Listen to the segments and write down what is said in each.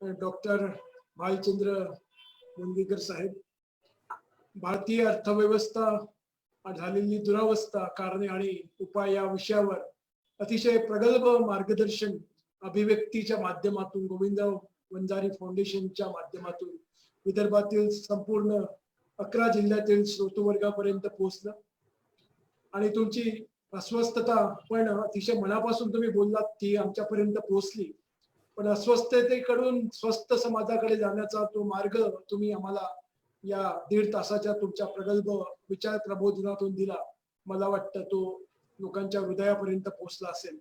Doctor Bhalchandra मुनगीकर साहेब, भारतीय अर्थव्यवस्था झालेली दुरावस्था, कारणे आणि उपाय या विषयावर अतिशय प्रगल्भ मार्गदर्शन अभिव्यक्तीच्या माध्यमातून गोविंदराव वंजारी फाउंडेशनच्या माध्यमातून विदर्भातील संपूर्ण 11 जिल्ह्यातील श्रोतृवर्गापर्यंत पोहोचलं आणि तुमची अस्वस्थता पण अतिशय मनापासून तुम्ही बोललात ती आमच्यापर्यंत पोहोचली. पण अस्वस्थतेकडून स्वस्थ समाजाकडे जाण्याचा तो मार्ग तुम्ही आम्हाला या 1.5 तासाच्या तुमच्या प्रगल्भ विचार प्रबोधनातून दिला. मला वाटतं तो लोकांच्या हृदयापर्यंत पोहोचला असेल.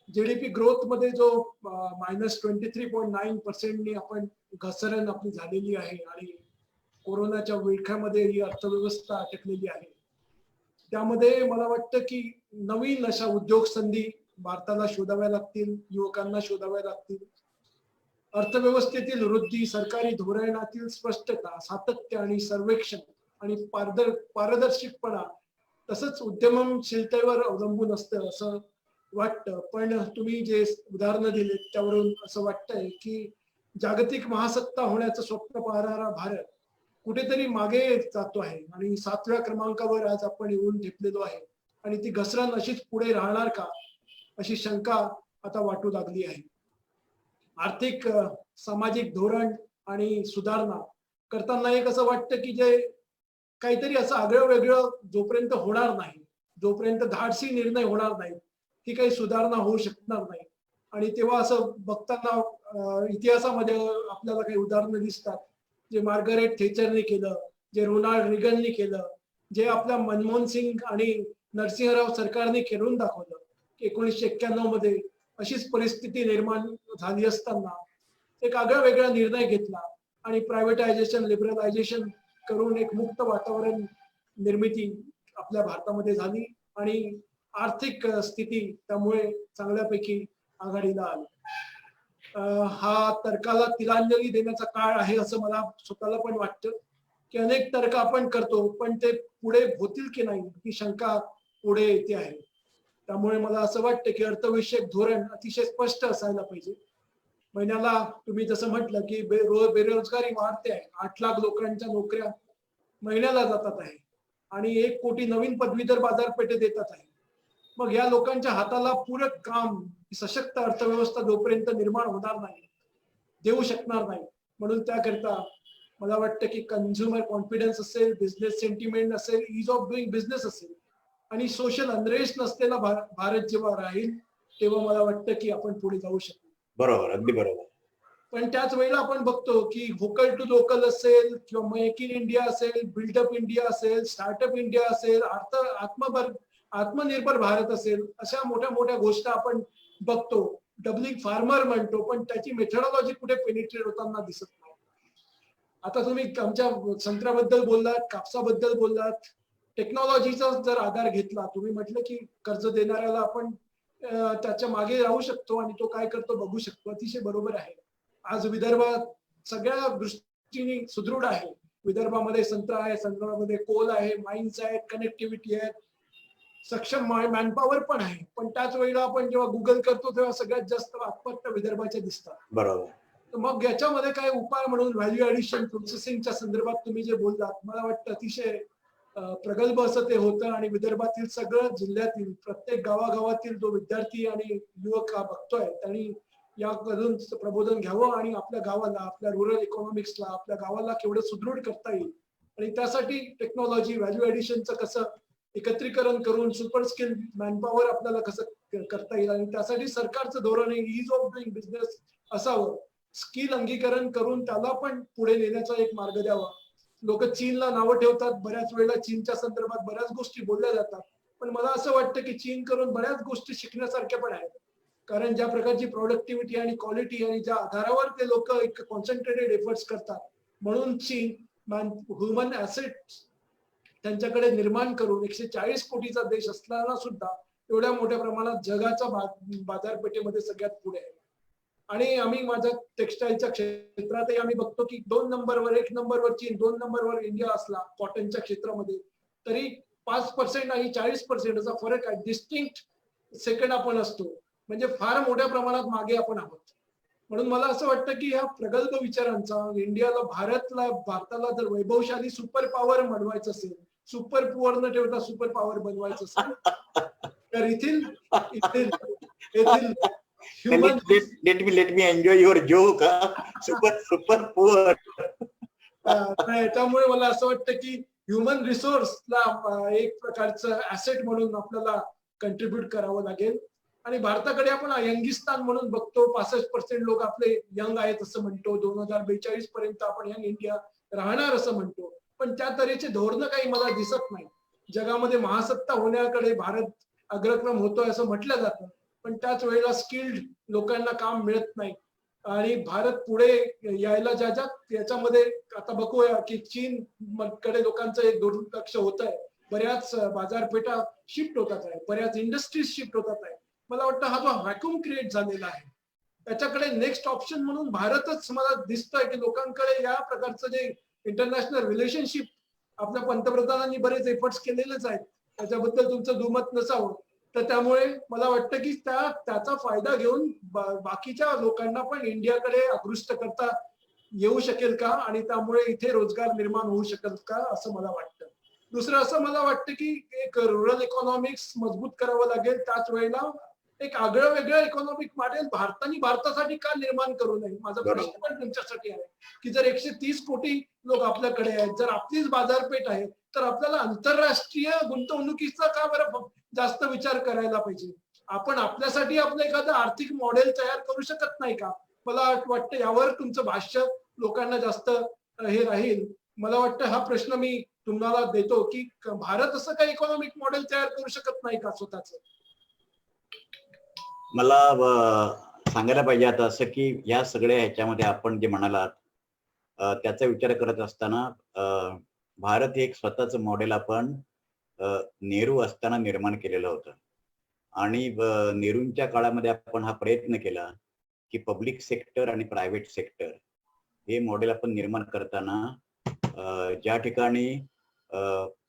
जीडीपी ग्रोथ मध्ये जो -23.9% आपण घसरण आपली झालेली आहे आणि कोरोनाच्या विळख्यामध्ये ही अर्थव्यवस्था अटकलेली आहे, त्यामध्ये मला वाटतं की नवीन अशा उद्योग संधी भारताला शोधाव्या लागतील, युवकांना शोधाव्या लागतील. अर्थव्यवस्थेतील वृद्धी, सरकारी धोरणातील स्पष्टता, सातत्य आणि सर्वेक्षण आणि पारदर्शकपणा तसंच उद्यमशीलतेवर अवलंबून असतं असं वाटतं. पण तुम्ही जे उदाहरणं दिलेत त्यावरून असं वाटतंय की जागतिक महासत्ता होण्याचं स्वप्न पाहणारा भारत कुठेतरी मागे जातो आहे आणि 7व्या क्रमांकावर आज आपण येऊन ठेपलेलो आहे आणि ती घसरण अशीच पुढे राहणार का, अशी शंका आता वाटू लागली आहे. आर्थिक सामाजिक धोरण आणि सुधारणा करताना एक असं वाटतं की जे काहीतरी असं आगळं वेगळं जोपर्यंत होणार नाही, जोपर्यंत धाडसी निर्णय होणार नाही, ती काही सुधारणा होऊ शकणार नाही. आणि तेव्हा असं बघताना इतिहासामध्ये आपल्याला काही उदाहरणं दिसतात, जे मार्गरेट थेचरने केलं, जे रोनाल्ड रिगनने केलं, जे आपल्या मनमोहन सिंग आणि नरसिंहराव सरकारने करून दाखवलं. 1991 मध्ये अशीच परिस्थिती निर्माण झाली असताना एक आगळा वेगळा निर्णय घेतला आणि प्रायव्हेटायझेशन, लिबरलायझेशन करून एक मुक्त वातावरण निर्मिती आपल्या भारतामध्ये झाली आणि आर्थिक स्थिती त्यामुळे चांगल्यापैकी आघाडीला आली. हा तर्काला तिलांजली देण्याचा काळ आहे असं मला स्वतःला पण वाटतं की अनेक तर्क आपण करतो पण ते पुढे होतील की नाही ही शंका पुढे येते आहे. त्यामुळे मला असं वाटतं की अर्थविषयक धोरण अतिशय स्पष्ट असायला पाहिजे. महिन्याला तुम्ही जसं म्हटलं की बेरोजगारी वाढते आहे, 8 लाख लोकांच्या नोकऱ्या महिन्याला जातात आहे आणि 1 कोटी नवीन पदवीधर बाजारपेठेत येतात आहे. मग या लोकांच्या हाताला पूरक काम, सशक्त अर्थव्यवस्था जोपर्यंत निर्माण होणार नाही, देऊ शकणार नाही. म्हणून त्याकरता मला वाटतं की कन्झ्युमर कॉन्फिडन्स असेल, बिझनेस सेंटिमेंट असेल, इज ऑफ डुईंग बिझनेस असेल आणि सोशल अनरेस्ट नसलेला भारत जेव्हा राहील तेव्हा मला वाटतं की आपण पुढे जाऊ शकतो. बरोबर, अगदी बरोबर. पण त्याच वेळेला आपण बघतो की व्होकल टू लोकल असेल किंवा मेक इन इंडिया असेल, बिल्डअप इंडिया असेल, स्टार्टअप इंडिया असेल, आत्मनिर्भर भारत असेल, अशा मोठ्या मोठ्या गोष्टी आपण बघतो. डबलिंग फार्मर म्हणतो पण त्याची मेथडॉलॉजी कुठे पेनिट्रेट होताना दिसत नाही. आता तुम्ही आमच्या संत्र्याबद्दल बोललात, कापसाबद्दल बोललात, टेक्नॉलॉजीचा जर आधार घेतला, तुम्ही म्हटलं की कर्ज देणाऱ्याला आपण त्याच्या मागे राहू शकतो आणि तो काय करतो बघू शकतो. अतिशय बरोबर आहे. आज विदर्भात सगळ्या दृष्टीने सुदृढ आहे. विदर्भामध्ये संत्रा आहे, संत्र्यामध्ये कोल आहे, माइन्स आहेत, कनेक्टिव्हिटी आहे, सक्षम मॅनपॉवर पण आहे. पण त्याच वेळेला आपण जेव्हा गुगल करतो तेव्हा सगळ्यात जास्त आत्महत्या विदर्भाच्या दिसतात. बरोबर. तर मग याच्यामध्ये काय उपाय म्हणून व्हॅल्यू ऍडिशन प्रोसेसिंगच्या संदर्भात तुम्ही जे बोललात, मला वाटतं अतिशय प्रगल्भ असं ते होतं आणि विदर्भातील सगळं जिल्ह्यातील प्रत्येक गावागावातील जो विद्यार्थी आणि युवक हा बघतोय त्यांनी याकडून प्रबोधन घ्यावं आणि आपल्या गावाला, आपल्या रुरल इकॉनॉमिक्सला, आपल्या गावाला केवढं सुदृढ करता येईल आणि त्यासाठी टेक्नॉलॉजी, व्हॅल्यू ऍडिशनचं कसं एकत्रीकरण करून सुपर स्किल मॅनपॉवर आपल्याला कसं करता येईल आणि त्यासाठी सरकारचं धोरण इज ऑफ डुईंग बिझनेस असावं. स्किल अंगीकरण करून त्याला पण पुढे नेण्याचा एक मार्ग द्यावा. लोक चीनला नावं ठेवतात, बऱ्याच वेळेला चीनच्या संदर्भात बऱ्याच गोष्टी बोलल्या जातात, पण मला असं वाटतं की चीन करून बऱ्याच गोष्टी शिकण्यासारख्या पण आहेत. कारण ज्या प्रकारची प्रोडक्टिव्हिटी आणि क्वालिटी आणि ज्या आधारावर ते लोक एक कॉन्सन्ट्रेटेड एफर्ट्स करतात, म्हणून चीन ह्युमन ऍसेट त्यांच्याकडे निर्माण करून 140 कोटीचा देश असताना सुद्धा एवढ्या मोठ्या प्रमाणात जगाच्या बाजारपेठेमध्ये सगळ्यात पुढे आहे. आणि आम्ही माझ्या टेक्सटाईलच्या क्षेत्रातही आम्ही बघतो की 2 नंबरवर, 1 नंबरवर चीन, 2 नंबरवर इंडिया असला कॉटनच्या क्षेत्रामध्ये, तरी 5% आणि 40% असा फरक आहे. डिस्टिंक्ट सेकंड आपण असतो, म्हणजे फार मोठ्या प्रमाणात मागे आपण आहोत. म्हणून मला असं वाटतं की ह्या प्रगल्भ विचारांचा भारताला जर वैभवशाली सुपर पॉवर बनवायचं असेल, सुपर पुअर न ठेवता सुपर पॉवर बनवायचं असेल, तर येथील येथील येथील human let me enjoy your joke. super poor. त्यामुळे मला असं वाटतं की ह्युमन रिसोर्सला एक प्रकारचं ऍसेट म्हणून आपल्याला कंट्रीब्युट करावं लागेल. आणि भारताकडे आपण यंगिस्तान म्हणून बघतो, 65% लोक आपले यंग आहेत असं म्हणतो, 2042 पर्यंत आपण यंग इंडिया राहणार असं म्हणतो, पण त्या तऱ्हेचे धोरणं काही मला दिसत नाही. जगामध्ये महासत्ता होण्याकडे भारत अग्रक्रम होतोय असं म्हटलं जातं, पण त्याच वेळेला स्किल्ड लोकांना काम मिळत नाही. आणि भारत पुढे यायला याच्यामध्ये आता बघूया की चीन कडे लोकांचं एक दुर्लक्ष होत आहे, बऱ्याच बाजारपेठा शिफ्ट होतात आहे, बऱ्याच इंडस्ट्रीज शिफ्ट होतात आहे. मला वाटतं हा जो व्हॅक्यूम क्रिएट झालेला आहे त्याच्याकडे नेक्स्ट ऑप्शन म्हणून भारतच मला दिसतोय की लोकांकडे या प्रकारचं जे इंटरनॅशनल रिलेशनशिप आपल्या पंतप्रधानांनी बरेच एफर्ट्स केलेलेच आहेत, त्याच्याबद्दल तुमचं दुमत नसावं. तर त्यामुळे मला वाटतं की त्याचा फायदा घेऊन बाकीच्या लोकांना पण इंडियाकडे आकृष्ट करता येऊ शकेल का, आणि त्यामुळे इथे रोजगार निर्माण होऊ शकेल का असं मला वाटतं. दुसरं असं मला वाटतं की एक रुरल इकॉनॉमिक्स मजबूत करावं लागेल. त्याच वेळेला एक आगळं वेगळं इकॉनॉमिक मॉडेल भारतासाठी का निर्माण करू नये, माझा प्रश्न पण तुमच्यासाठी आहे की जर 130 कोटी लोक आपल्याकडे आहेत, जर आपलीच बाजारपेठ आहे, तर आपल्याला आंतरराष्ट्रीय गुंतवणुकीचा का बरं जास्त विचार करायला पाहिजे. आपण आपल्यासाठी आपलं एखादं आर्थिक मॉडेल तयार करू शकत नाही का. मला वाटतं यावर तुमचं भाष्य लोकांना जास्त हे राहील. मला वाटतं हा प्रश्न मी तुम्हाला देतो की भारत असं काही इकॉनॉमिक मॉडेल तयार करू शकत नाही का स्वतःच. मला सांगायला पाहिजे आता असं की या सगळ्या ह्याच्यामध्ये आपण जे म्हणालात त्याचा विचार करत असताना भारत हे एक स्वतःच मॉडेल आपण नेहरू असताना निर्माण केलेलं होतं. आणि नेहरूंच्या काळामध्ये आपण हा प्रयत्न केला की पब्लिक सेक्टर आणि प्रायव्हेट सेक्टर हे मॉडेल आपण निर्माण करताना ज्या ठिकाणी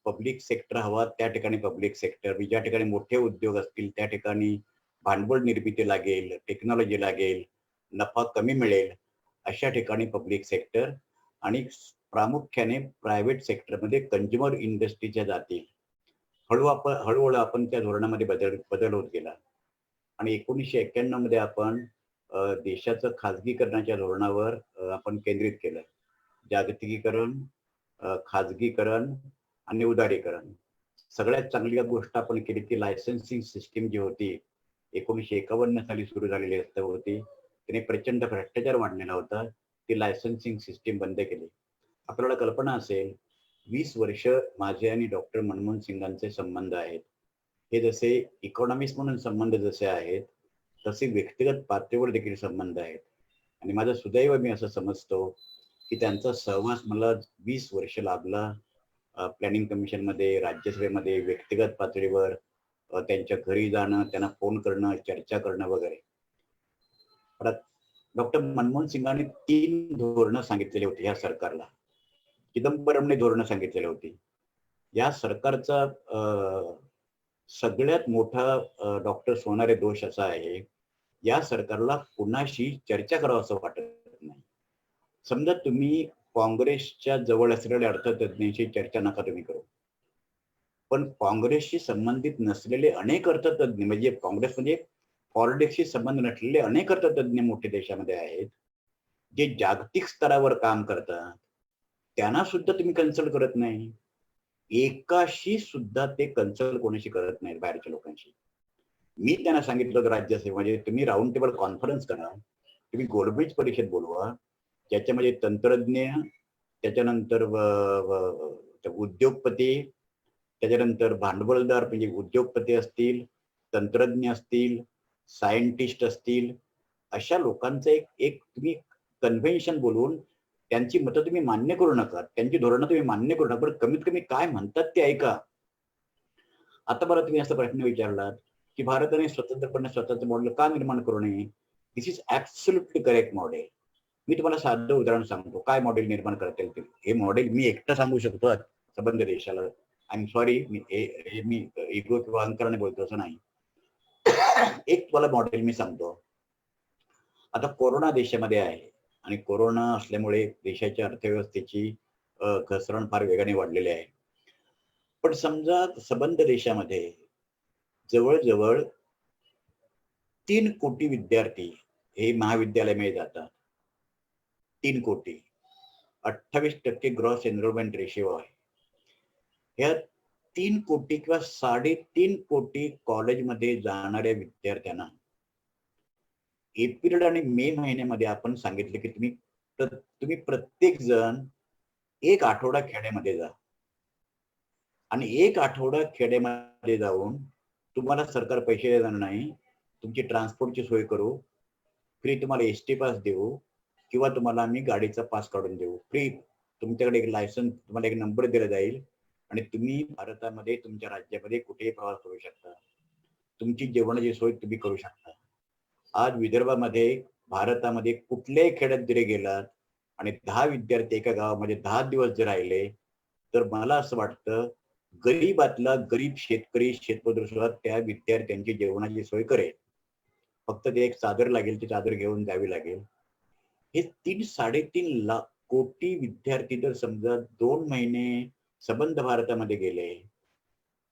पब्लिक सेक्टर हवा त्या ठिकाणी पब्लिक सेक्टर, ज्या ठिकाणी मोठे उद्योग असतील त्या ठिकाणी भांडवल निर्मिती लागेल, टेक्नॉलॉजी लागेल, नफा कमी मिळेल अशा ठिकाणी पब्लिक सेक्टर, आणि प्रामुख्याने प्रायव्हेट सेक्टरमध्ये कंझ्युमर इंडस्ट्रीच्या जातील. हळूहळू आपण त्या धोरणामध्ये बदल होत गेला. आणि 1991 मध्ये आपण देशाचं खाजगीकरणाच्या धोरणावर आपण केंद्रित केलं. जागतिकीकरण, खाजगीकरण आणि उदारीकरण. सगळ्यात चांगली गोष्ट आपण केली ती लायसन्सिंग सिस्टीम जी होती 1951 साली सुरू झालेली होती, तिने प्रचंड भ्रष्टाचार वाढलेला होता. ती लायसन्सिंग सिस्टीम बंद केली. आपल्याला कल्पना असेल 20 वर्ष माझे आणि डॉक्टर मनमोहन सिंगांचे संबंध आहेत. हे जसे इकॉनॉमिस्ट म्हणून संबंध जसे आहेत तसे व्यक्तिगत पातळीवर देखील संबंध आहेत. आणि माझं सुदैव मी असं समजतो की त्यांचा सहवास मला 20 वर्ष लाभला. प्लॅनिंग कमिशन मध्ये, राज्यसभेमध्ये, व्यक्तिगत पातळीवर त्यांच्या घरी जाणं, त्यांना फोन करणं, चर्चा करणं वगैरे. डॉक्टर मनमोहन सिंगांनी 3 धोरणं सांगितलेली होती या सरकारला. चिदंबरमने धोरणं सांगितलेली होती. या सरकारचा सगळ्यात मोठा डॉक्टर सोनारे दोष असा आहे, या सरकारला कुणाशी चर्चा करावं असं वाटत नाही. समजा तुम्ही काँग्रेसच्या जवळ असलेल्या अर्थतज्ञांशी चर्चा नका तुम्ही करू, पण काँग्रेसशी संबंधित नसलेले अनेक अर्थतज्ञ, म्हणजे काँग्रेसमध्ये पॉलिटिक्सशी संबंध नसलेले अनेक अर्थतज्ञ मोठे देशामध्ये आहेत जे जागतिक स्तरावर काम करतात, त्यांना सुद्धा तुम्ही कन्सल्ट करत नाही. एकाशी सुद्धा ते कन्सल्ट कोणाशी करत नाहीत बाहेरच्या लोकांशी. मी त्यांना सांगितलं होतं राज्यसभेमध्ये, तुम्ही राऊंड टेबल कॉन्फरन्स करा, तुम्ही गोलमेज परिषद बोलवा, ज्याच्यामध्ये तंत्रज्ञ, त्याच्यानंतर उद्योगपती, त्याच्यानंतर भांडवलदार म्हणजे उद्योगपती असतील, तंत्रज्ञ असतील, सायंटिस्ट असतील, अशा लोकांचं एक तुम्ही कन्व्हेन्शन बोलवून त्यांची मतं तुम्ही मान्य करू नका, त्यांची धोरणं तुम्ही मान्य करू नका, पण कमीत कमी काय म्हणतात ते ऐका. आता बरं तुम्ही असा प्रश्न विचारलात की भारताने स्वतंत्रपणे स्वतःचं मॉडेल का निर्माण करू नये. दिस इज ऍब्सोल्युटली करेक्ट मॉडेल. मी तुम्हाला साधं उदाहरण सांगतो काय मॉडेल निर्माण करता येईल. हे मॉडेल मी एकटा सांगू शकतो संबंध देशाला. I am sorry, me ego किंवा अहंकाराने बोलतो असं नाही. एक तुम्हाला मॉडेल मी सांगतो. आता कोरोना देशामध्ये आहे आणि कोरोना असल्यामुळे देशाच्या अर्थव्यवस्थेची घसरण फार वेगाने वाढलेली आहे. पण समजा सबंध देशामध्ये जवळ-जवळ 3 कोटी विद्यार्थी हे महाविद्यालयामध्ये जातात. 3 कोटी. 28% ग्रॉस एनरोलमेंट रेशिओ आहे. ह्या 3 कोटी किंवा 3.5 कोटी कॉलेजमध्ये जाणाऱ्या विद्यार्थ्यांना एप्रिल आणि मे महिन्यामध्ये आपण सांगितले की तुम्ही प्रत्येक जण 1 आठवडा खेड्यामध्ये जा आणि 1 आठवडा खेड्यामध्ये जाऊन तुम्हाला सरकार पैसे देणार नाही. तुमची ट्रान्सपोर्टची सोय करू. फ्री तुम्हाला एसटी पास देऊ किंवा तुम्हाला आम्ही गाडीचा पास काढून देऊ. फ्री तुमच्याकडे एक लायसन्स, तुम्हाला एक नंबर दिला जाईल आणि तुम्ही भारतामध्ये तुमच्या राज्यामध्ये कुठेही प्रवास करू शकता. तुमची जेवणाची सोय तुम्ही करू शकता. आज विदर्भामध्ये, भारतामध्ये कुठल्याही खेड्यात जरी गेलात आणि 10 विद्यार्थी एका गावामध्ये 10 दिवस जर राहिले, तर मला असं वाटतं गरीबातला गरीब शेतकरी, शेतमजूर सुद्धा त्या विद्यार्थ्यांची जेवणाची सोय करेल. फक्त ते एक चादर लागेल, ती चादर घेऊन जावी लागेल. हे 3-3.5 लाख कोटी विद्यार्थी जर समजा 2 महिने सबंध भारतामध्ये गेले,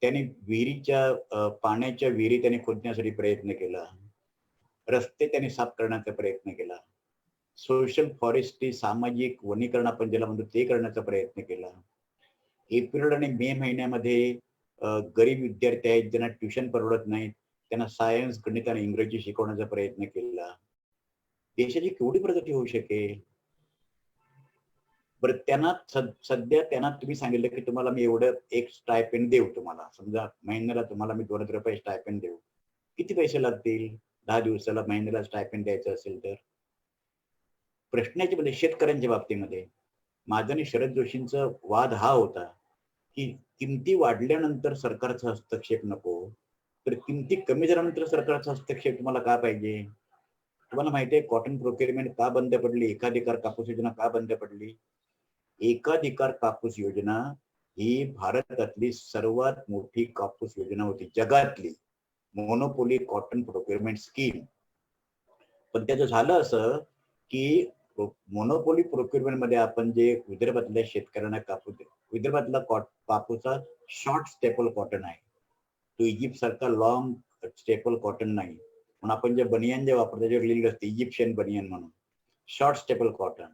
त्यांनी पाण्याच्या विहिरी त्यांनी खोदण्यासाठी प्रयत्न केला. रस्ते त्यांनी साफ करण्याचा प्रयत्न केला. सोशल फॉरेस्ट्री, सामाजिक वनीकरण आपण ज्याला म्हणतो ते करण्याचा प्रयत्न केला. एप्रिल आणि मे महिन्यामध्ये गरीब विद्यार्थी आहेत ज्यांना ट्युशन परवडत नाहीत, त्यांना सायन्स, गणित आणि इंग्रजी शिकवण्याचा प्रयत्न केला. देशाची केवढी प्रगती होऊ शकेल. बरं, त्यांना सध्या त्यांना तुम्ही सांगितलं की तुम्हाला मी एवढं एक स्टायपेंड देऊ, तुम्हाला समजा महिन्याला तुम्हाला मी ₹2,000 स्टायपेंड देऊ. किती पैसे लागतील 10 दिवसाला, महिन्याला स्टायपेंड द्यायचं असेल तर? प्रश्नाच्या मध्ये शेतकऱ्यांच्या बाबतीमध्ये माझा आणि शरद जोशींचा वाद हा होता की किमती वाढल्यानंतर सरकारचा हस्तक्षेप नको, तर किमती कमी झाल्यानंतर सरकारचा हस्तक्षेप तुम्हाला का पाहिजे? तुम्हाला माहिती आहे कॉटन प्रोक्युरमेंट का बंद पडली? एकाधिकार कापूस योजना का बंद पडली? एकाधिकार कापूस योजना ही भारतातली सर्वात मोठी कापूस योजना होती, जगातली मोनोपोली कॉटन प्रोक्युरमेंट स्कीम. पण त्याचं झालं असं की मोनोपोली प्रोक्युरमेंट मध्ये आपण जे विदर्भातल्या शेतकऱ्यांना कापूस, विदर्भातला कापूस हा शॉर्ट स्टेपल कॉटन आहे. तो इजिप्त सारखा लॉंग स्टेपल कॉटन नाही. म्हणून आपण जे बनियान जे वापरतो त्याच्यावर लिहिलेलं असते इजिप्शियन बनियान म्हणून, शॉर्ट स्टेपल कॉटन.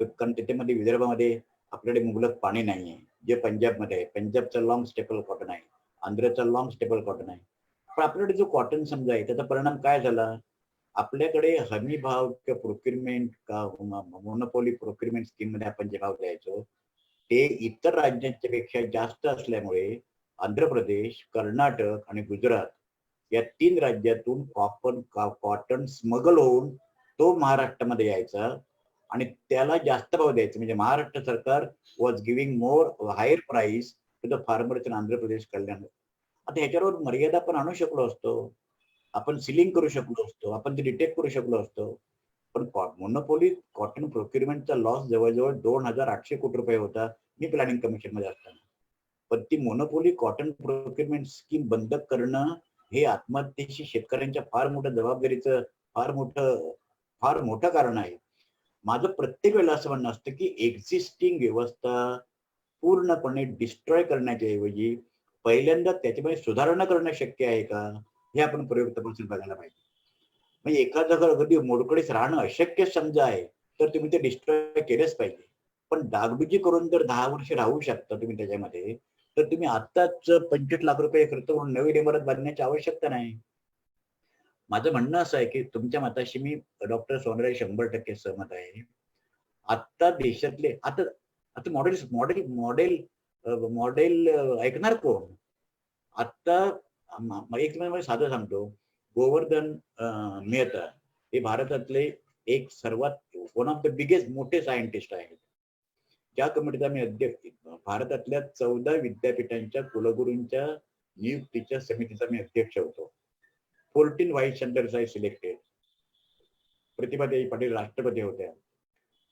कारण त्याच्यामध्ये विदर्भामध्ये आपल्याकडे मुबलक पाणी नाहीये, जे पंजाबमध्ये आहे. पंजाबचं लॉंग स्टेपल कॉटन आहे, आंध्रचं लॉंग स्टेपल कॉटन आहे. पण आपल्याकडे जो कॉटन समजा आहे त्याचा परिणाम काय झाला? आपल्याकडे हमी भाव किंवा प्रोक्युरमेंट का मोनोपोली प्रोक्युरमेंट स्कीम मध्ये आपण जे भाव द्यायचो ते इतर राज्यांच्या पेक्षा जास्त असल्यामुळे आंध्र प्रदेश, कर्नाटक आणि गुजरात या 3 राज्यातून कॉटन स्मगल होऊन तो महाराष्ट्रामध्ये यायचा आणि त्याला जास्त भाव द्यायचा. म्हणजे महाराष्ट्र सरकार was giving more higher price to the farmers in Andhra Pradesh Kalyan. आता ह्याच्यावर मर्यादा पण आणू शकलो असतो, आपण सिलिंग करू शकलो असतो, आपण ते डिटेक्ट करू शकलो असतो. पण मोनोपोली कॉटन प्रोक्युरमेंटचा लॉस जवळजवळ 2,800 कोटी रुपये होता मी प्लॅनिंग कमिशन मध्ये असताना. पण ती मोनोपोली कॉटन प्रोक्युरमेंट स्कीम बंद करणं हे आत्महत्येशी शेतकऱ्यांच्या फार मोठं जबाबदारीचं फार मोठं कारण आहे. माझं प्रत्येक वेळेला असं म्हणणं असतं की एक्झिस्टिंग व्यवस्था पूर्णपणे डिस्ट्रॉय करण्याच्या ऐवजी पहिल्यांदा त्याच्यामध्ये सुधारणा करणं शक्य आहे का हे आपण प्रयोग तपासून बघायला पाहिजे. म्हणजे एखादं घर अगदी मोडकळीस राहणं अशक्य समजा आहे तर तुम्ही ते डिस्ट्रॉय केलंच पाहिजे. पण डागडुजी करून जर 10 वर्ष राहू शकता तुम्ही त्याच्यामध्ये, तर तुम्ही आत्ताच 25 लाख रुपये खर्च करून नवीन इमारत बांधण्याची आवश्यकता नाही. माझं म्हणणं असं आहे की तुमच्या मताशी मी डॉक्टर सोनराय 100% सहमत आहे. आता देशातले आता आता मॉडेल मॉडेल मॉडेल मॉडेल ऐकणार कोण? आता एक तुम्हाला साधं सांगतो, गोवर्धन मेहता हे भारतातले एक सर्वात वन ऑफ द बिगेस्ट मोठे सायंटिस्ट आहेत. ज्या कमिटीचा मी अध्यक्ष, भारतातल्या 14 विद्यापीठांच्या कुलगुरूंच्या नियुक्तीच्या समितीचा मी अध्यक्ष होतो. 14 व्हाईस चान्सलर्स आय सिलेक्टेड. प्रतिभाताई पाटील राष्ट्रपती होत्या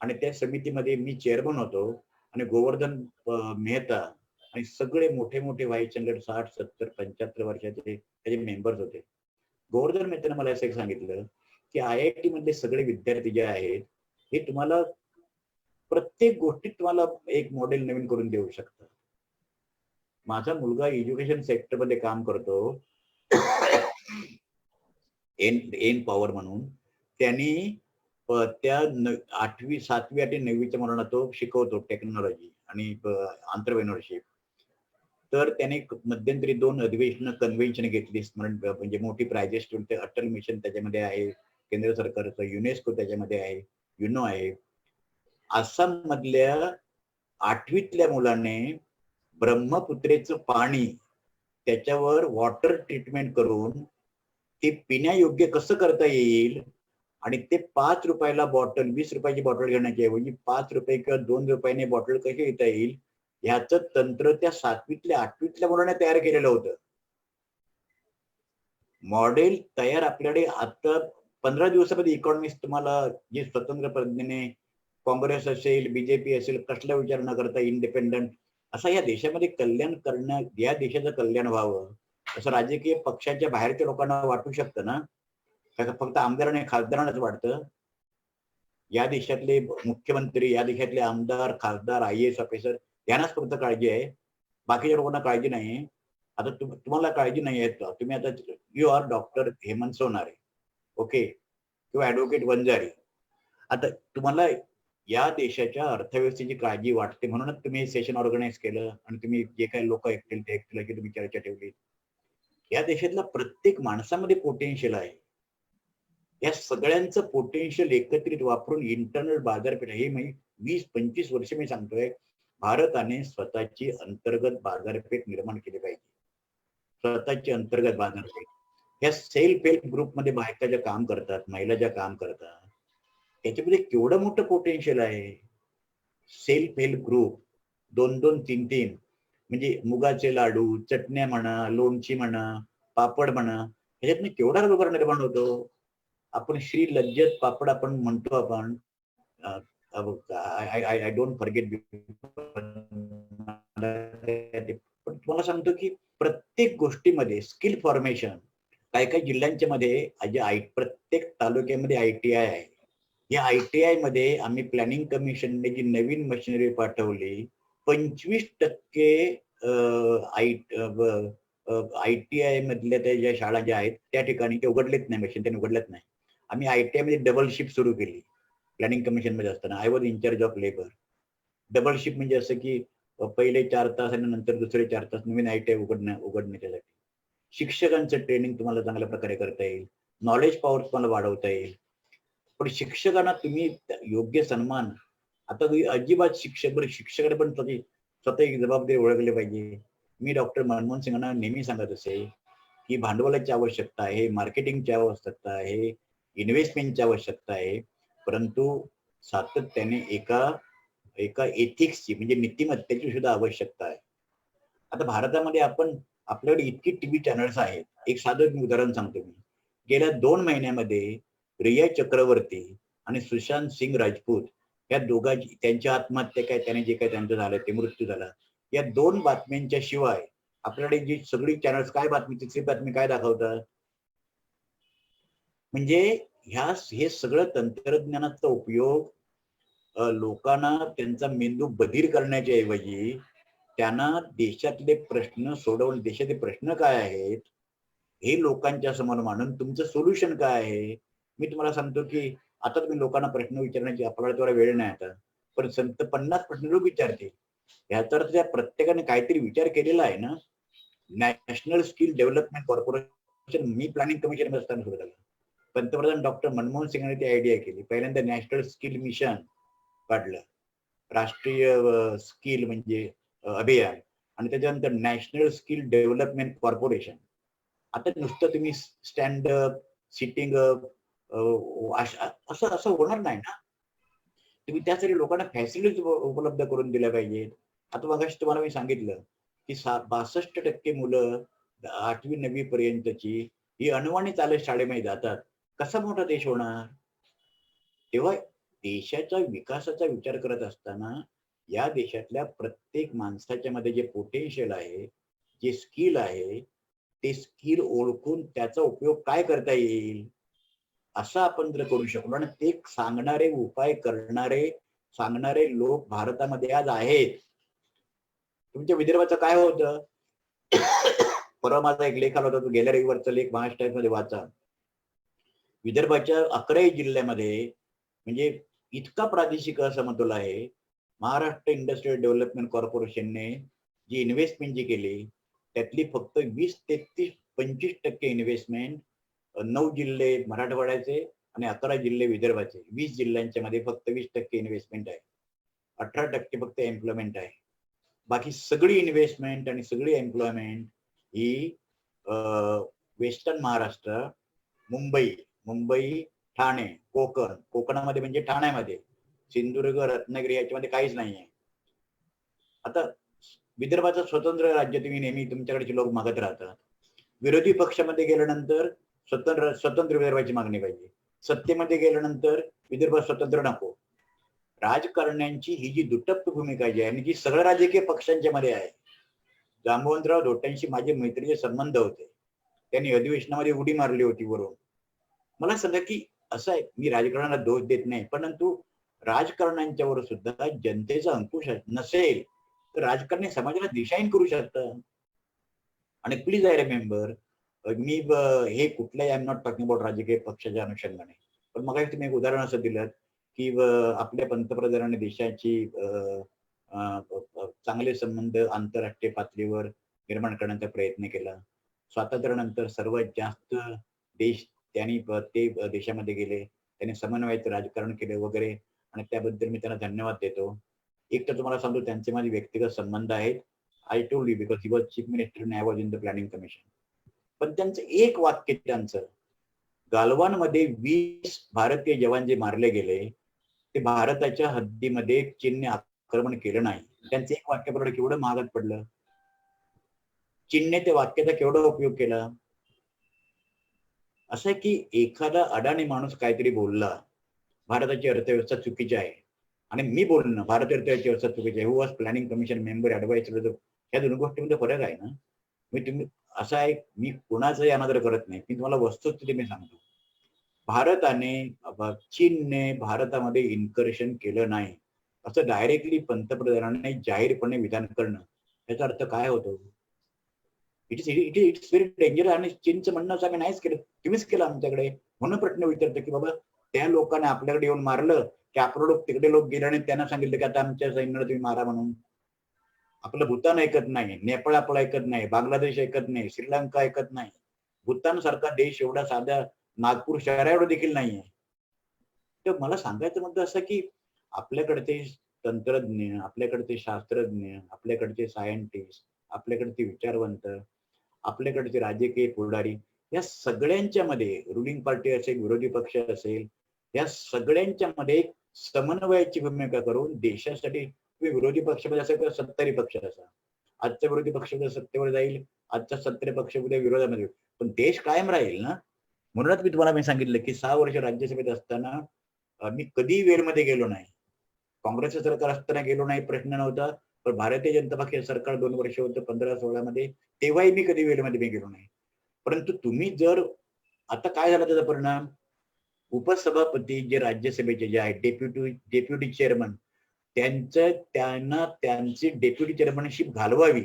आणि त्या समितीमध्ये मी चेअरमन होतो आणि गोवर्धन मेहता आणि सगळे मोठे मोठे व्हाईस चान्सलर 60, 70, 75 वर्षाचे त्याचे मेंबर्स होते. गोवर्धन मेहताने मला असं एक सांगितलं की IIT मधले सगळे विद्यार्थी जे आहेत हे तुम्हाला प्रत्येक गोष्टीत तुम्हाला एक मॉडेल नवीन करून देऊ शकतात. माझा मुलगा एज्युकेशन सेक्टरमध्ये काम करतो. एन पॉवर म्हणून त्यांनी त्या 8वी 7वी आणि 9वीच्या मुलांना तो शिकवतो टेक्नॉलॉजी आणि एंटरप्रेन्योरशिप. तर त्याने मध्यंतरी 2 अधिवेशन कन्व्हेन्शन घेतली, स्मरण म्हणजे मोठी प्राइजेस ठेवून. ते अटल मिशन त्याच्यामध्ये आहे, केंद्र सरकारचं युनेस्को त्याच्यामध्ये आहे, युनो आहे. आसाम मधल्या 8वीतल्या मुलाने ब्रह्मपुत्रेचं पाणी त्याच्यावर वॉटर ट्रीटमेंट करून ते पिण्यायोग्य कसं करता येईल आणि ते 5 रुपयाला बॉटल, 20 रुपयाची बॉटल घेण्याच्या ऐवजी 5 रुपये किंवा 2 रुपयाने बॉटल कशी घेता येईल ह्याचं तंत्र त्या 7वीतल्या 8वीतल्या मुलाने तयार केलेलं होतं. मॉडेल तयार आपल्याकडे आता 15 दिवसामध्ये इकॉनॉमिस्ट तुम्हाला जे स्वतंत्र पद्धतीने काँग्रेस असेल, बीजेपी असेल, कसला विचार न करता इंडिपेंडंट असा या देशामध्ये कल्याण करणं, या देशाचं कल्याण व्हावं असं राजकीय पक्षाच्या बाहेरच्या लोकांना वाटू शकतं ना. का फक्त आमदारांना खासदारांनाच वाटतं? या देशातले मुख्यमंत्री, या देशातले आमदार, खासदार, IAS ऑफिसर यांनाच फक्त काळजी आहे, बाकीच्या लोकांना काळजी नाही. आता तुम्हाला काळजी नाही आहे. तुम्ही आता you are doctor Hemant Sonare, okay, किंवा ऍडव्होकेट वंजारी. आता तुम्हाला या देशाच्या अर्थव्यवस्थेची काळजी वाटते म्हणूनच तुम्ही हे सेशन ऑर्गनाईज केलं आणि तुम्ही जे काही लोक ऐकतील ते ऐकतील की तुम्ही चर्चा ठेवली. या देशातला प्रत्येक माणसामध्ये पोटेन्शियल आहे. या सगळ्यांचं पोटेन्शियल एकत्रित वापरून इंटरनल बाजारपेठ हे 20-25 वर्ष मी सांगतोय, भारताने स्वतःची अंतर्गत बाजारपेठ निर्माण केली पाहिजे. स्वतःची अंतर्गत बाजारपेठ. या सेल्फ हेल्प ग्रुपमध्ये बायका ज्या काम करतात, महिला ज्या काम करतात, त्याच्यामध्ये केवढं मोठं पोटेन्शियल आहे. सेल्फ हेल्प ग्रुप 2-2, 3-3 म्हणजे मुगाचे लाडू, चटण्या म्हणा, लोणची म्हणा, पापड म्हणा, ह्याच्यातनं केवढा रोजगार निर्माण होतो. आपण श्री लज्जत पापड आपण म्हणतो. आपण आय डोंट फॉरगेट. पण तुम्हाला सांगतो की प्रत्येक गोष्टीमध्ये स्किल फॉर्मेशन. काही काही जिल्ह्यांच्या मध्ये प्रत्येक तालुक्यामध्ये ITI आहे. या ITI मध्ये आम्ही प्लॅनिंग कमिशनने जी नवीन मशिनरी पाठवली, 25% ITI मधल्या त्या ज्या शाळा ज्या आहेत त्या ठिकाणी ते उघडलेच नाही, मशीन त्यांनी उघडलेच नाही. आम्ही ITI मध्ये डबल शिफ्ट सुरू केली. प्लॅनिंग कमिशन मध्ये असताना I was incharge of labour. Double shift म्हणजे असं की पहिले 4 तास आणि नंतर दुसरे 4 तास नवीन ITI उघडण्यासाठी. शिक्षकांचं ट्रेनिंग तुम्हाला चांगल्या प्रकारे करता येईल, नॉलेज पॉवर तुम्हाला वाढवता येईल. पण शिक्षकांना तुम्ही योग्य सन्मान, आता तुम्ही अजिबात शिक्षकांना पण स्वतः एक जबाबदारी ओळखली पाहिजे. मी डॉक्टर मनमोहन सिंगांना नेहमी सांगत असे की भांडवलाची आवश्यकता आहे, मार्केटिंगची आवश्यकता आहे, इन्व्हेस्टमेंटची आवश्यकता आहे, परंतु सातत्याने एका एथिक्सची म्हणजे नीतिमत्तेची सुद्धा आवश्यकता आहे. आता भारतामध्ये आपल्याकडे इतकी टीव्ही चॅनल्स आहेत. एक साधं उदाहरण सांगतो मी. गेल्या 2 महिन्यामध्ये रिया चक्रवर्ती आणि सुशांत सिंग राजपूत या दोघांची, त्यांची आत्महत्या काय, त्याने जे काय त्यांचं झालं ते मृत्यू झाला, या 2 बातम्यांच्या शिवाय आपल्याकडे जी सगळी चॅनल्स काय बातमी, तिसरी बातमी काय दाखवतात. म्हणजे हे सगळं तंत्रज्ञानाचा उपयोग लोकांना त्यांचा मेंदू बधीर करण्याच्या ऐवजी त्यांना देशातले प्रश्न सोडवून, देशाचे प्रश्न काय आहेत हे लोकांच्या समोर मांडून तुमचं सोल्युशन काय आहे. मी तुम्हाला सांगतो की आता तुम्ही लोकांना प्रश्न विचारण्याची आपल्याला तेवढा वेळ नाही आता, पण 50 प्रश्न लोक विचारतील. ह्याचा अर्थ त्या प्रत्येकाने काहीतरी विचार केलेला आहे ना. नॅशनल स्किल डेव्हलपमेंट कॉर्पोरेशन मी प्लॅनिंग कमिशन असताना सुरू झालं. पंतप्रधान डॉक्टर मनमोहन सिंगांनी ती आयडिया केली. पहिल्यांदा नॅशनल स्किल मिशन काढलं, राष्ट्रीय स्किल म्हणजे अभियान, आणि त्याच्यानंतर नॅशनल स्किल डेव्हलपमेंट कॉर्पोरेशन. आता नुसतं तुम्ही स्टँड अप, सिटिंग अप असं होणार नाही ना. तुम्ही त्यासाठी लोकांना फॅसिलिटीज उपलब्ध करून दिल्या पाहिजेत. आता मगाशी तुम्हाला मी सांगितलं की 62% मुलं 8वी 9वी पर्यंतची ही अनवाणी चालत शाळेमध्ये जातात. कसा मोठा देश होणार. तेव्हा देशाच्या विकासाचा विचार करत असताना या देशातल्या प्रत्येक माणसाच्या मध्ये जे पोटेन्शियल आहे, जे स्किल आहे, ते स्किल ओळखून त्याचा उपयोग काय करता येईल असं आपण जर करू शकलो आणि ते सांगणारे उपाय करणारे सांगणारे लोक भारतामध्ये आज आहेत. तुमच्या विदर्भाचं काय होतं? परवा माझा एक लेख आला होता, तो गेल्या रविवारचा लेख महाराष्ट्र टाइम्स मध्ये वाचा. विदर्भाच्या 11 जिल्ह्यामध्ये म्हणजे इतका प्रादेशिक असमतोल आहे. महाराष्ट्र इंडस्ट्रियल डेव्हलपमेंट कॉर्पोरेशनने जी इन्व्हेस्टमेंट जी केली त्यातली फक्त 20 ते 25% इन्व्हेस्टमेंट 9 जिल्हे मराठवाड्याचे आणि 11 जिल्हे विदर्भाचे. 20 जिल्ह्यांच्या मध्ये फक्त 20% इन्व्हेस्टमेंट आहे. 18% फक्त एम्प्लॉयमेंट आहे. बाकी सगळी इन्व्हेस्टमेंट आणि सगळी एम्प्लॉयमेंट ही वेस्टर्न महाराष्ट्र, मुंबई, ठाणे, कोकणामध्ये म्हणजे ठाण्यामध्ये, सिंधुदुर्ग, रत्नागिरी याच्यामध्ये काहीच नाहीये. आता विदर्भाचं स्वतंत्र राज्य तुम्ही नेहमी तुमच्याकडचे लोक मागत राहतात. विरोधी पक्षामध्ये गेल्यानंतर स्वतंत्र विदर्भाची मागणी पाहिजे. सत्तेमध्ये गेल्यानंतर विदर्भ स्वतंत्र नको. राजकारण्यांची ही जी दुटप्प भूमिका जी आहे आणि जी सगळ्या राजकीय पक्षांच्या मध्ये आहे. जांबवंतराव धोट्यांशी माझे मैत्रीचे संबंध होते. त्यांनी अधिवेशनामध्ये उडी मारली होती वरून. मला सांगा की असं आहे, मी राजकारणाला दोष देत नाही, परंतु राजकारण्यांच्यावर सुद्धा जनतेचा अंकुश नसेल तर राजकारणी समाजाला दिशाहीन करू शकतात. आणि प्लीज आय रिमेंबर, मी हे कुठल्याही I am not talking about राजकीय पक्षाच्या अनुषंगाने, पण मग तुम्ही एक उदाहरण असं दिलं की आपल्या पंतप्रधानांनी देशाची चांगले संबंध आंतरराष्ट्रीय पातळीवर निर्माण करण्याचा प्रयत्न केला. स्वातंत्र्यानंतर सर्वात जास्त देश त्यांनी ते देशामध्ये गेले, त्यांनी समन्वयाचं राजकारण केले वगैरे, आणि त्याबद्दल मी त्यांना धन्यवाद देतो. एक तर तुम्हाला सांगतो त्यांचे माझे व्यक्तिगत संबंध आहेत. I told you because he was chief minister and I was in the planning commission. पण त्यांचं एक वाक्य, त्यांचं गालवानमध्ये 20 भारतीय जवान जे मारले गेले ते भारताच्या हद्दीमध्ये चीनने आक्रमण केलं नाही. त्यांचं एक वाक्य बरोबर केवढं महागात पडलं. चीनने त्या वाक्याचा केवढा उपयोग केला. असं आहे की एखादा अडाणी माणूस काहीतरी बोलला भारताची अर्थव्यवस्था चुकीची आहे, आणि मी बोलणं भारतीय अर्थव्यवस्था चुकीची आहे, who was planning commission member adviser, या दोन गोष्टींमध्ये फरक आहे ना. मी तुम्ही असं आहे, मी कुणाचाही अनादर करत नाही, मी तुम्हाला वस्तुस्थिती मी सांगतो. चीनने भारतामध्ये इन्कर्शन केलं नाही असं डायरेक्टली पंतप्रधानांनी जाहीरपणे विधान करणं, याचा अर्थ काय होतो? It's very dangerous. आणि चीनचं म्हणणं असं, आम्ही नाहीच केलं, तुम्हीच केलं आमच्याकडे. म्हणून प्रश्न विचारतो की बाबा त्या लोकांनी आपल्याकडे येऊन मारलं की आपलं लोक तिकडे लोक गेले आणि त्यांना सांगितलं की आता आमच्या सैन्याला तुम्ही मारा म्हणून. आपलं भूतान ऐकत नाही, नेपाळ आपलं ऐकत नाही, बांगलादेश ऐकत नाही, श्रीलंका ऐकत नाही. भूतान सारखा देश एवढा साध्या नागपूर शहराएवढं देखील नाहीये. तर मला सांगायचं म्हणतं असं की आपल्याकडचे तंत्रज्ञ, आपल्याकडचे शास्त्रज्ञ, आपल्याकडचे सायंटिस्ट, आपल्याकडचे विचारवंत, आपल्याकडचे राजकीय पुढारी, या सगळ्यांच्या मध्ये रुलिंग पार्टी असेल, विरोधी पक्ष असेल, या सगळ्यांच्या मध्ये समन्वयाची भूमिका करून देशासाठी, तुम्ही विरोधी पक्षामध्ये असेल किंवा सत्तारी पक्ष असा, आजचा विरोधी पक्ष उद्या सत्तेवर जाईल, आजचा सत्तारी पक्ष उद्या विरोधामध्ये, पण देश कायम राहील ना. म्हणूनच मी सांगितलं की 6 वर्ष राज्यसभेत असताना मी कधी वेळमध्ये गेलो नाही. काँग्रेसचं सरकार असताना गेलो नाही, प्रश्न नव्हता. पण भारतीय जनता पक्षाचं सरकार 2 वर्ष होतं 15-16 मध्ये, तेव्हाही मी कधी वेळमध्ये मी गेलो नाही. परंतु तुम्ही जर आता काय झाला त्याचा परिणाम, उपसभापती जे राज्यसभेचे जे आहेत, डेप्युटी चेअरमन, त्यांना त्यांची डेप्युटी चेअरमनशिप घालवावी,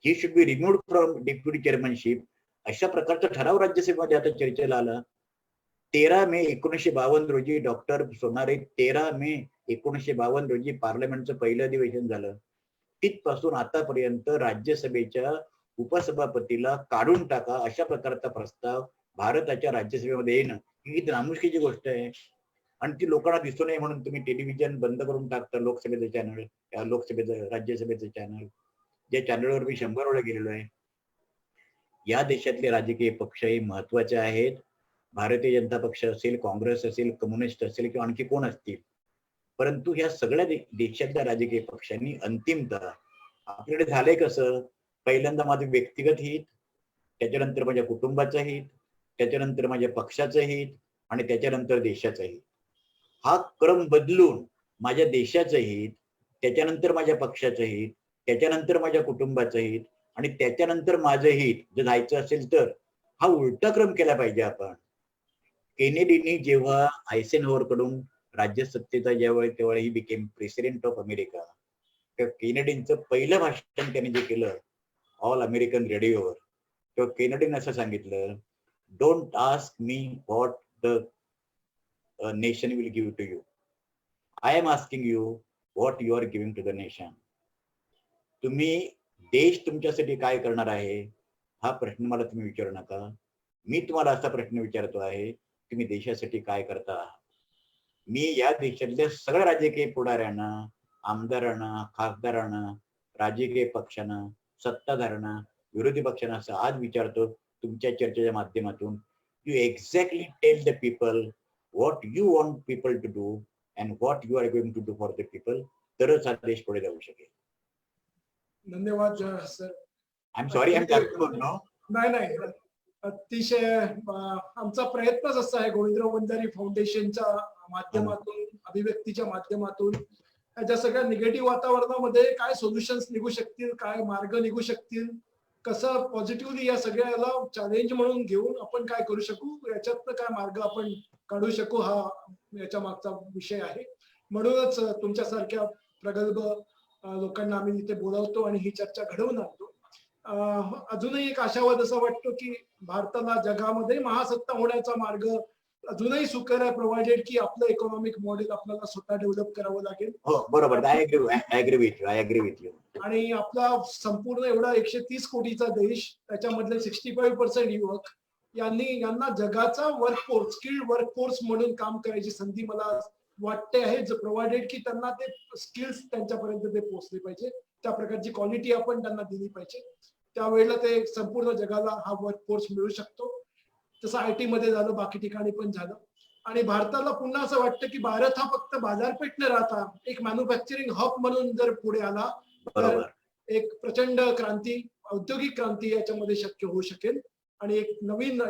ही should be removed from deputy chairmanship, अशा प्रकारचा ठराव राज्यसभेमध्ये आता चर्चेला आला. 13 मे 1952 रोजी डॉक्टर सोनारे 13 मे 1952 रोजी पार्लमेंटचं पहिलं अधिवेशन झालं. तिथपासून आतापर्यंत राज्यसभेच्या उपसभापतीला काढून टाका अशा प्रकारचा प्रस्ताव भारताच्या राज्यसभेमध्ये येणं ही नामुष्कीची गोष्ट आहे. आणि ती लोकांना दिसू नये म्हणून तुम्ही टेलिव्हिजन बंद करून टाकता, लोकसभेचं चॅनल, राज्यसभेचं चॅनल, ज्या चॅनलवर मी 100 वेळा गेलेलो आहे. या देशातले राजकीय पक्षही महत्वाचे आहेत. भारतीय जनता पक्ष असेल, काँग्रेस असेल, कम्युनिस्ट असेल किंवा आणखी कोण असतील, परंतु ह्या सगळ्या देशातल्या राजकीय पक्षांनी अंतिमतः आपल्याकडे झालंय कसं, पहिल्यांदा माझं व्यक्तिगत हित, त्याच्यानंतर माझ्या कुटुंबाचं हित, त्याच्यानंतर माझ्या पक्षाचं हित आणि त्याच्यानंतर देशाचं हित. हा क्रम बदलून माझ्या देशाचं हित, त्याच्यानंतर माझ्या पक्षाचं हित, त्याच्यानंतर माझ्या कुटुंबाचं हित आणि त्याच्यानंतर माझं हित जर जायचं असेल तर हा उलटा क्रम केला पाहिजे आपण. केनेडीनी जेव्हा आयसेनहोअर कडून राज्य सत्तेचा तेव्हा he became president of America, तेव्हा केनेडींचं पहिलं भाषण त्यांनी जे केलं ऑल अमेरिकन रेडिओवर, तेव्हा केनेडीने असं सांगितलं, don't ask me what the nation will give to you, I am asking you what you are giving to the nation. तुम्ही देश तुमच्यासाठी काय करणार आहे हा प्रश्न मला तुम्ही विचारू नका. मी तुम्हाला असा प्रश्न विचारतो आहे, तुम्ही देशासाठी काय करता आहात. मी या देशातल्या सगळ्या राजकीय पुढाऱ्यांना, आमदारांना, खासदारांना, राजकीय पक्षांना, सत्ताधाऱ्यांना, विरोधी पक्षांना असं आज विचारतो तुमच्या चर्चेच्या माध्यमातून, you exactly tell the people what you want people to do and what you are going to do for the people, तरच हा देश पुढे जाऊ शकेल. धन्यवाद sir. I am sorry, I am बोललो. नाही, अतिशय आमचा प्रयत्नच असा आहे गोविंदराव वंजारी फाउंडेशनच्या माध्यमातून, अभिव्यक्तीच्या माध्यमातून या सगळ्या निगेटिव्ह वातावरणामध्ये काय सोल्युशन्स निघू शकतील, काय मार्ग निघू शकतील, कसं पॉझिटिव्हली या सगळ्याला चॅलेंज म्हणून घेऊन आपण काय करू शकू, याच्यातनं काय मार्ग आपण काढू शकू, हा याच्या मागचा विषय आहे. म्हणूनच तुमच्यासारख्या प्रगल्भ लोकांना आम्ही इथे बोलावतो आणि ही चर्चा घडवून आणतो. अजूनही एक आशावाद असा वाटतो की भारताला जगामध्ये महासत्ता होण्याचा मार्ग अजूनही सुकर आहे, प्रोव्हाइडेड की आपलं इकॉनॉमिक मॉडेल आपल्याला स्वतः डेव्हलप करावं लागेल. हो बरोबर, आय अग्री विथ यू. आणि आपला संपूर्ण एवढा 130 कोटीचा देश, त्याच्यामधले 65% युवक यांना जगाचा वर्कफोर्स, स्किल्ड वर्कफोर्स म्हणून काम करायची संधी मला वाटते आहे, प्रोव्हाइडेड की त्यांना ते स्किल्स त्यांच्यापर्यंत ते पोहोचले पाहिजे, त्या प्रकारची क्वालिटी आपण त्यांना दिली पाहिजे. त्यावेळेला ते संपूर्ण जगाला हा वर्कफोर्स मिळू शकतो. तसं IT मध्ये झालं, बाकी ठिकाणी पण झालं. आणि भारताला पुन्हा असं वाटतं की भारत हा फक्त बाजारपेठ न राहता एक मॅन्युफॅक्चरिंग हब म्हणून जर पुढे आला तर एक प्रचंड क्रांती, औद्योगिक क्रांती याच्यामध्ये शक्य होऊ शकेल आणि एक नवीन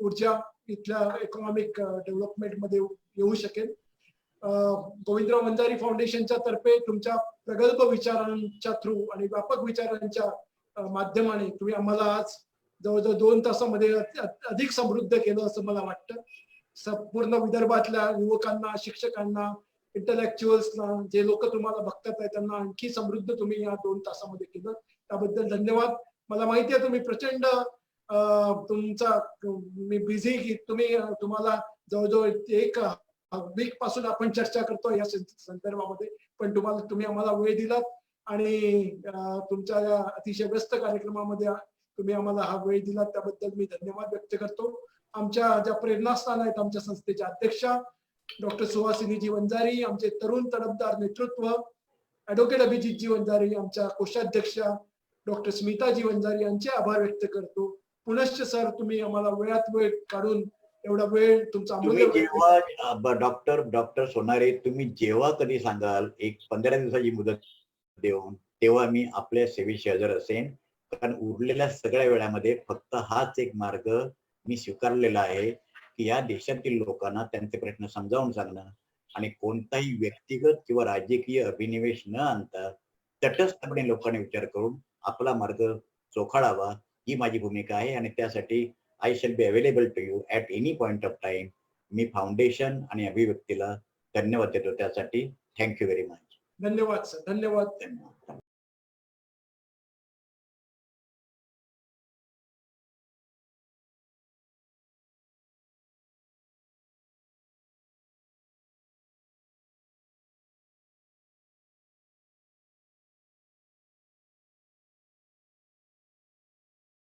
ऊर्जा इथल्या इकॉनॉमिक डेव्हलपमेंट मध्ये येऊ शकेल. गोविंदराव वंजारी फाउंडेशनच्या तर्फे तुमच्या प्रगल्भ विचारांच्या थ्रू आणि व्यापक विचारांच्या माध्यमाने तुम्ही आम्हाला आज जवळजवळ 2 तासामध्ये अधिक समृद्ध केलं असं मला वाटतं. संपूर्ण विदर्भातल्या युवकांना, शिक्षकांना, इंटलेक्च्युअल्सना, जे लोक तुम्हाला बघतात आहेत त्यांना आणखी समृद्ध तुम्ही या 2 तासामध्ये केलं, त्याबद्दल धन्यवाद. मला माहिती आहे तुम्ही प्रचंड तुमचा मी बिझी की तुम्हाला जवळजवळ 1 वीक पासून आपण चर्चा करतो या संदर्भामध्ये, पण तुम्ही आम्हाला वेळ दिलात आणि तुमच्या या अतिशय व्यस्त कार्यक्रमामध्ये तुम्ही आम्हाला हा वेळ दिलात, त्याबद्दल मी धन्यवाद व्यक्त करतो. आमच्या ज्या प्रेरणास्थान आहेत, आमच्या संस्थेच्या अध्यक्षा डॉक्टर सुहासिनीजी वंजारी, आमचे तरुण तडफदार नेतृत्व ऍडव्होकेट अभिजितजी वंजारी, आमच्या कोषाध्यक्षा डॉक्टर स्मिताजी वंजारी यांचे आभार व्यक्त करतो. पुनश्च सर, तुम्ही आम्हाला वेळात वेळ काढून एवढा वेळ तुमचा तुम्ही जेव्हा डॉक्टर सोनारे, तुम्ही जेव्हा कधी सांगाल, एक 15 दिवसाची मुदत देऊन, तेव्हा मी आपल्या सेवेशी हजर असेन. कारण उरलेल्या सगळ्या वेळामध्ये फक्त हाच एक मार्ग मी स्वीकारलेला आहे की या देशातील लोकांना त्यांचे प्रश्न समजावून सांगणं आणि कोणताही व्यक्तिगत किंवा राजकीय अभिनिवेश न आणता तटस्थपणे लोकांनी विचार करून आपला मार्ग चोखाळावा, ही माझी भूमिका आहे. आणि त्यासाठी I shall be available to you at any point of time. मी फाउंडेशन आणि अभिव्यक्तीला धन्यवाद देतो त्यासाठी. Thank you very much. धन्यवाद सर. धन्यवाद.